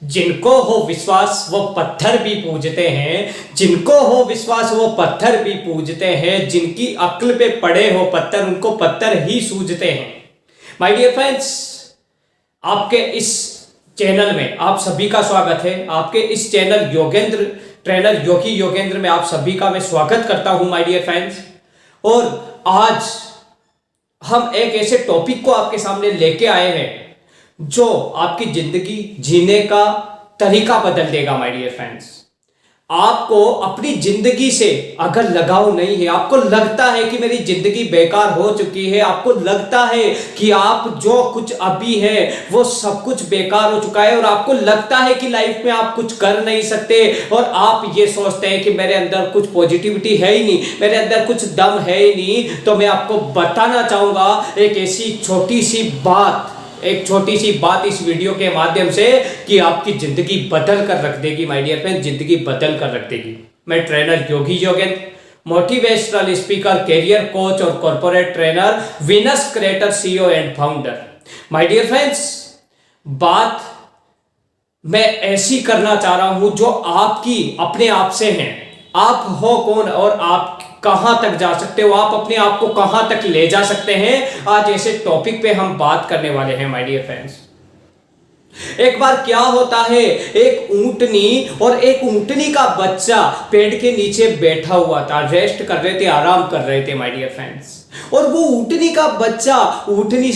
जिनको हो विश्वास वो पत्थर भी पूजते हैं, जिनको हो विश्वास वो पत्थर भी पूजते हैं, जिनकी अक्ल पे पड़े हो पत्थर उनको पत्थर ही सूझते हैं। माय डियर फ्रेंड्स, आपके इस चैनल में आप सभी का स्वागत है। आपके इस चैनल योगेंद्र ट्रेनर योगी योगेंद्र में आप सभी का मैं स्वागत करता हूं माय डियर फ्रेंड्स। और आज हम एक ऐसे टॉपिक को आपके सामने लेके आए हैं जो आपकी जिंदगी जीने का तरीका बदल देगा माय डियर फ्रेंड्स। आपको अपनी जिंदगी से अगर लगाव नहीं है, आपको लगता है कि मेरी जिंदगी बेकार हो चुकी है, आपको लगता है कि आप जो कुछ अभी है वो सब कुछ बेकार हो चुका है, और आपको लगता है कि लाइफ में आप कुछ कर नहीं सकते, और आप ये सोचते हैं कि मेरे अंदर कुछ पॉजिटिविटी है ही नहीं, मेरे अंदर कुछ दम है ही नहीं, तो मैं आपको बताना चाहूंगा एक ऐसी छोटी सी बात इस वीडियो के माध्यम से कि आपकी जिंदगी बदल कर रख देगी माय डियर फ्रेंड, जिंदगी बदल कर रख देगी। मैं trainer Yogi Yogendra, motivational speaker, career coach और कॉर्पोरेट ट्रेनर, विनस creator, CEO and founder. My dear friends, बात मैं ऐसी करना चाह रहा हूं जो आपकी अपने आप से है। आप हो कौन और आप कहां तक जा सकते हो, आप अपने आप को कहां तक ले जा सकते हैं, आज ऐसे टॉपिक पे हम बात करने वाले हैं माय डियर फ्रेंड्स। एक बार क्या होता है, एक ऊंटनी और एक ऊंटनी का बच्चा पेड़ के नीचे बैठा हुआ था, रेस्ट कर रहे थे, आराम कर रहे थे माय डियर फ्रेंड्स। और वो ऊंटनी का बच्चा ऊंटनी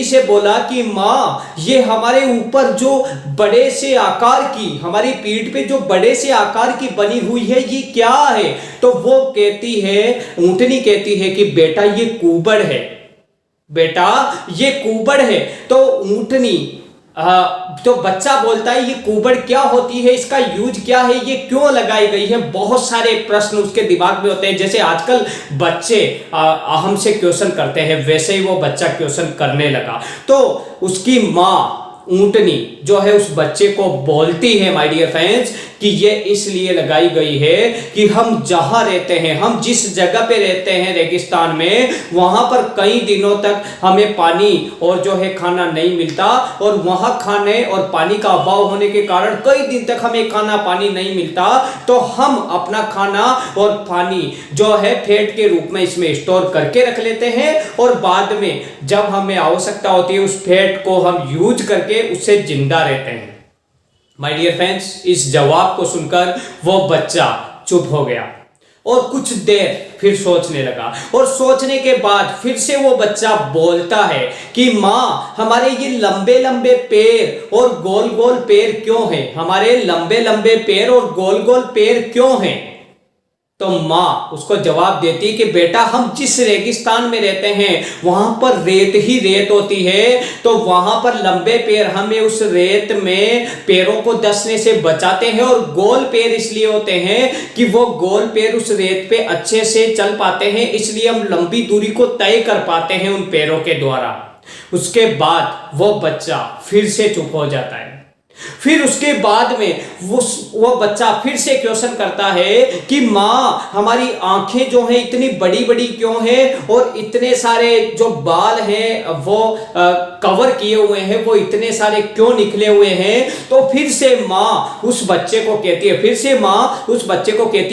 से बोला कि माँ, ये हमारे ऊपर जो बड़े से आकार की, हमारी पीठ पे जो बड़े से आकार की बनी हुई है, ये क्या है? तो वो कहती है, ऊंटनी कहती है कि बेटा ये कुबड़ है, बेटा ये कुबड़ है। तो ऊंटनी तो बच्चा बोलता है ये कुबड़ क्या होती है, इसका यूज क्या है, ये क्यों लगाई गई है? बहुत सारे प्रश्न उसके दिमाग में होते हैं। जैसे आजकल बच्चे हमसे क्वेश्चन करते हैं, वैसे ही वो बच्चा क्वेश्चन करने लगा। तो उसकी माँ ऊंटनी जो है उस बच्चे को बोलती है माय डियर फ्रेंड्स कि ये इसलिए लगाई गई है कि हम जहां रहते हैं, हम जिस जगह पे रहते हैं रेगिस्तान में, वहां पर कई दिनों तक हमें पानी और जो है खाना नहीं मिलता, और वहां खाने और पानी का अभाव होने के कारण कई दिन तक हमें खाना पानी नहीं मिलता। तो हम अपना खाना और पानी जो है फैट के रूप में इसमें स्टोर करके रख लेते हैं, और बाद में जब हमें आवश्यकता होती है उस फैट को हम यूज करके उससे जिंदा रहते हैं। माय डियर फ्रेंड्स, इस जवाब को सुनकर वो बच्चा चुप हो गया और कुछ देर फिर सोचने लगा, और सोचने के बाद फिर से वो बच्चा बोलता है कि माँ, हमारे ये लंबे लंबे पैर और गोल गोल पैर क्यों हैं? हमारे लंबे लंबे पैर और गोल गोल पैर क्यों हैं? तो माँ उसको जवाब देती कि बेटा, हम जिस रेगिस्तान में रहते हैं वहां पर रेत ही रेत होती है, तो वहां पर लंबे पैर हमें उस रेत में पैरों को धंसने से बचाते हैं, और गोल पैर इसलिए होते हैं कि वो गोल पैर उस रेत पे अच्छे से चल पाते हैं, इसलिए हम लंबी दूरी को तय कर पाते हैं उन पैरों के द्वारा। उसके बाद वो बच्चा फिर से चुप हो जाता है। फिर उसके बाद में वो बच्चा फिर से क्वेश्चन करता है कि माँ, हमारी आंखें जो हैं इतनी बड़ी बड़ी क्यों हैं, और इतने सारे जो बाल हैं वो कवर किए हुए हैं, वो इतने सारे क्यों निकले हुए हैं? तो फिर से माँ उस बच्चे को कहती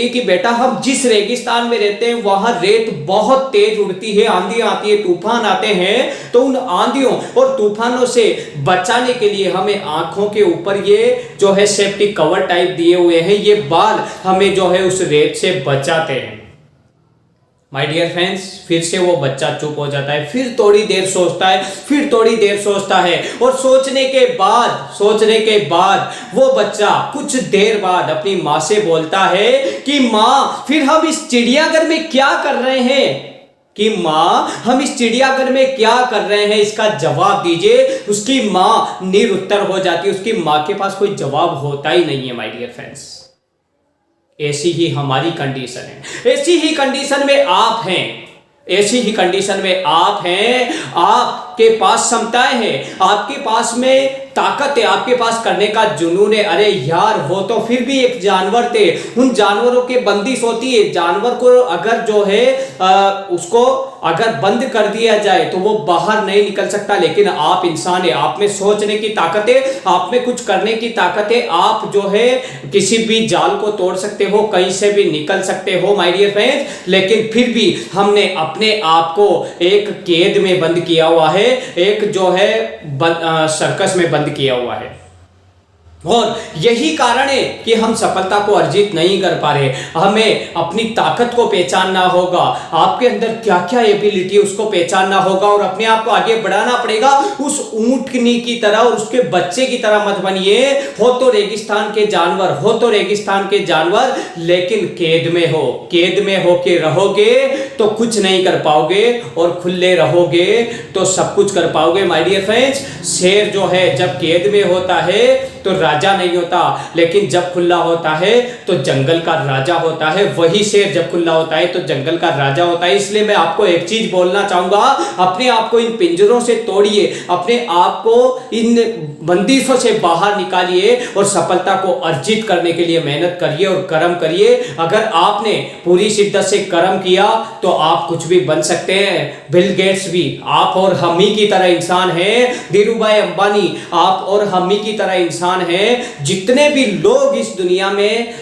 है कि बेटा, हम जिस रेगिस्तान में रहते हैं वहां रेत बहुत तेज उड़ती है, आंधी आती है, तूफान आते हैं, तो उन आंधियों और तूफानों से बचाने के लिए हमें आंखों के ऊपर ये जो है सेफ्टी कवर टाइप दिए हुए हैं, ये बाल हमें जो है उस रेत से बचाते हैं। माय डियर फ्रेंड्स, फिर से वो बच्चा चुप हो जाता है, फिर थोड़ी देर सोचता है, और सोचने के बाद वो बच्चा कुछ देर बाद अपनी माँ से बोलता है कि माँ, फिर हम इस चिड़ियाघर में क्या कर रहे हैं? इसका जवाब दीजिए। उसकी माँ निरुत्तर हो जाती है, उसकी माँ के पास कोई जवाब होता ही नहीं है माय डियर फ्रेंड्स। ऐसी ही हमारी कंडीशन है, ऐसी ही कंडीशन में आप हैं, आपके पास क्षमताएं हैं, आपके पास में ताकत है, आपके पास करने का जुनून है। अरे यार, वो तो फिर भी एक जानवर थे, उन जानवरों की बंदिश होती है। जानवर को अगर जो है उसको अगर बंद कर दिया जाए तो वो बाहर नहीं निकल सकता, लेकिन आप इंसान है, आप में सोचने की ताकत है, आप में कुछ करने की ताकत है, आप जो है किसी भी जाल को तोड़ सकते हो, कहीं से भी निकल सकते हो माय डियर फ्रेंड्स। लेकिन फिर भी हमने अपने आप को एक कैद में बंद किया हुआ है, एक जो है सर्कस में बंद किया हुआ है। और यही कारण है कि हम सफलता को अर्जित नहीं कर पा रहे। हमें अपनी ताकत को पहचानना होगा, आपके अंदर क्या क्या एबिलिटी है उसको पहचानना होगा और अपने आप को आगे बढ़ाना पड़ेगा। उस ऊंटनी की तरह और उसके बच्चे की तरह मत बनिए। हो तो रेगिस्तान के जानवर, हो तो रेगिस्तान के जानवर, लेकिन कैद में हो, कैद में होके रहोगे तो कुछ नहीं कर पाओगे, और खुले रहोगे तो सब कुछ कर पाओगे माय डियर फ्रेंड्स। शेर जो है जब कैद में होता है तो राजा नहीं होता, लेकिन जब खुला होता है तो जंगल का राजा होता है। वही शेर जब खुला होता है तो जंगल का राजा होता है। इसलिए मैं आपको एक चीज बोलना चाहूंगा, अपने आप को इन पिंजरों से तोड़िए, अपने आप को इन बंदिशों से बाहर निकालिए और सफलता को अर्जित करने के लिए मेहनत करिए और कर्म करिए। अगर आपने पूरी शिद्दत से कर्म किया तो आप कुछ भी बन सकते हैं। बिल गेट्स भी आप और हम ही की तरह इंसान है, धीरूभाई अंबानी आप और हम ही की तरह इंसान है। जितने भी लोग इस दुनिया में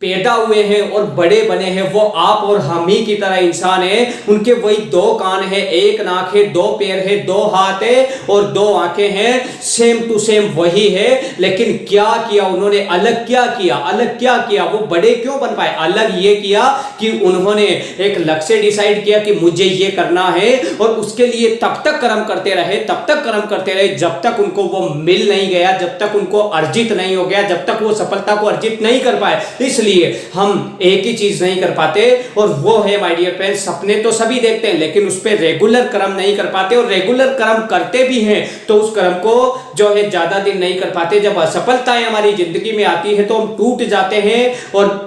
पैदा हुए हैं और बड़े बने हैं वो आप और हम ही की तरह इंसान है। उनके वही 2 कान है, 1 नाक है, 2 पैर है, 2 हाथ है और 2 आंखें हैं, सेम टू सेम वही है। लेकिन क्या किया उन्होंने, अलग क्या किया, अलग क्या किया, वो बड़े क्यों बन पाए? अलग ये किया कि उन्होंने एक लक्ष्य डिसाइड किया कि मुझे ये करना है और उसके लिए तब तक कर्म करते रहे, तब तक कर्म करते रहे जब तक उनको वो मिल नहीं गया, जब तक उनको अर्जित नहीं हो गया, जब तक वो सफलता को अर्जित नहीं कर पाए। इसलिए हम एक ही चीज नहीं कर पाते और वो है माय डियर फ्रेंड्स, सपने तो सभी देखते हैं लेकिन उस पर रेगुलर कर्म नहीं कर पाते, और रेगुलर कर्म करते भी हैं तो उस कर्म को जो है ज्यादा दिन नहीं कर पाते। जब असफलताएं हमारी जिंदगी में आती है तो हम टूट जाते हैं और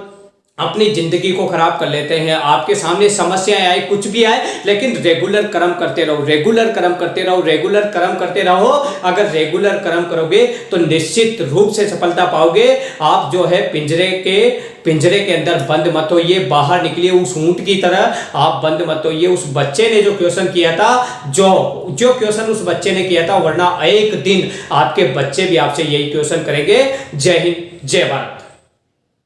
अपनी जिंदगी को खराब कर लेते हैं। आपके सामने समस्याएं आए, कुछ भी आए, लेकिन रेगुलर कर्म करते रहो, रेगुलर कर्म करते रहो, रेगुलर कर्म करते रहो। अगर रेगुलर कर्म करोगे तो निश्चित रूप से सफलता पाओगे। आप जो है पिंजरे के अंदर बंद मत होइए, बाहर निकलिए उस ऊंट की तरह, आप बंद मत होइए। उस बच्चे ने जो क्वेश्चन किया था, जो क्वेश्चन उस बच्चे ने किया था, वरना एक दिन आपके बच्चे भी आपसे यही क्वेश्चन करेंगे। जय हिंद, जय भारत।